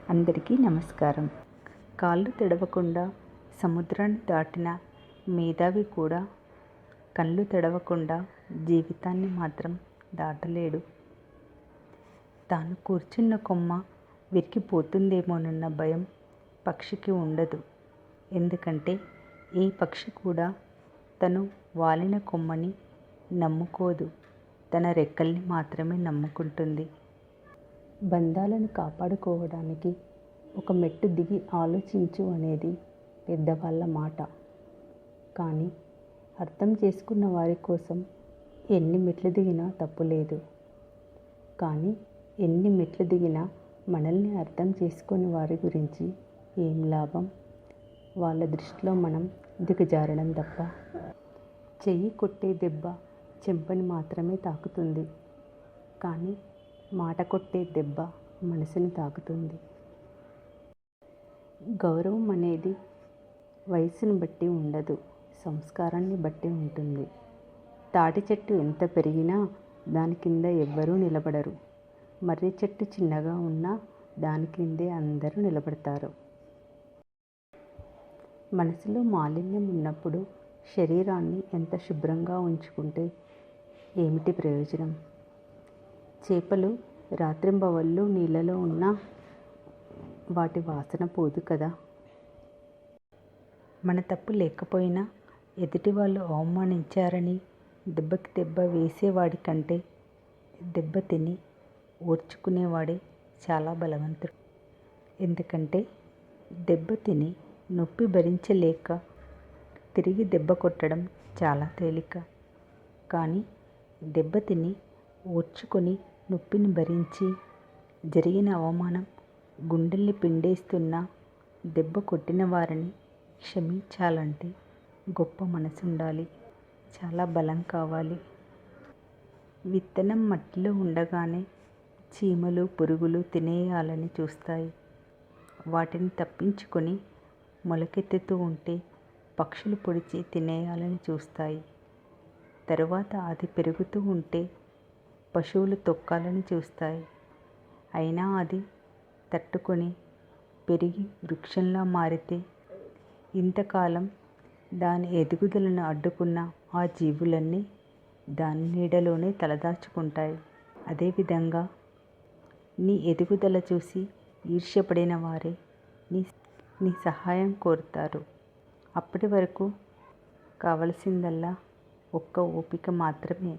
అందరికీ నమస్కారం. కాళ్ళు తడవకుండా సముద్రాన్ని దాటిన మేధావి కూడా కళ్ళు తడవకుండా జీవితాన్ని మాత్రం దాటలేడు. తాను కూర్చున్న కొమ్మ విరిగిపోతుందేమోనన్న భయం పక్షికి ఉండదు. ఎందుకంటే ఏ పక్షి కూడా తను వాలిన కొమ్మని నమ్ముకోదు, తన రెక్కల్ని మాత్రమే నమ్ముకుంటుంది. బంధాలను కాపాడుకోవడానికి ఒక మెట్టు దిగి ఆలోచించు అనేది పెద్దవాళ్ళ మాట. కానీ అర్థం చేసుకున్న వారి కోసం ఎన్ని మెట్లు దిగినా తప్పులేదు. కానీ ఎన్ని మెట్లు దిగినా మనల్ని అర్థం చేసుకుని వారి గురించి ఏం లాభం? వాళ్ళ దృష్టిలో మనం దిగజారడం తప్ప. చెయ్యి కొట్టే దెబ్బ చెంపని మాత్రమే తాకుతుంది, కానీ మాట కొట్టే దెబ్బ మనసుని తాకుతుంది. గౌరవం అనేది వయసును బట్టి ఉండదు, సంస్కారాన్ని బట్టి ఉంటుంది. తాటి చెట్టు ఎంత పెరిగినా దాని కింద ఎవ్వరూ నిలబడరు. మర్రి చెట్టు చిన్నగా ఉన్నా దాని కిందే అందరూ నిలబడతారు. మనసులో మాలిన్యం ఉన్నప్పుడు శరీరాన్ని ఎంత శుభ్రంగా ఉంచుకుంటే ఏమిటి ప్రయోజనం? చేపలు రాత్రింబవళ్ళు నీళ్ళలో ఉన్నా వాటి వాసన పోదు కదా. మన తప్పు లేకపోయినా ఎదుటి వాళ్ళు అవమానించారని దెబ్బకి దెబ్బ వేసేవాడి కంటే దెబ్బ తిని ఓర్చుకునేవాడే చాలా బలవంతుడు. ఎందుకంటే దెబ్బ తిని నొప్పి భరించలేక తిరిగి దెబ్బ కొట్టడం చాలా తేలిక. కానీ దెబ్బ తిని ఓర్చుకొని నొప్పిని భరించి జరిగిన అవమానం గుండెల్ని పిండేస్తున్న దెబ్బ కొట్టిన వారిని క్షమించాలంటే గొప్ప మనసు ఉండాలి, చాలా బలం కావాలి. విత్తనం మట్టిలో ఉండగానే చీమలు పురుగులు తినేయాలని చూస్తాయి. వాటిని తప్పించుకొని మొలకెత్తుతూ ఉంటే పక్షులు పొడిచి తినేయాలని చూస్తాయి. తరువాత అది పెరుగుతూ ఉంటే పశువులు తొక్కాలని చూస్తాయి. అయినా అది తట్టుకొని పెరిగి వృక్షంలా మారితే ఇంతకాలం దాని ఎదుగుదలను అడ్డుకున్న ఆ జీవులన్నీ దాని నీడలోనే తలదాచుకుంటాయి. అదేవిధంగా నీ ఎదుగుదల చూసి ఈర్ష్యపడిన వారే నీ సహాయం కోరుతారు. అప్పటి వరకు కావలసిందల్లా ఒక్క ఓపిక మాత్రమే.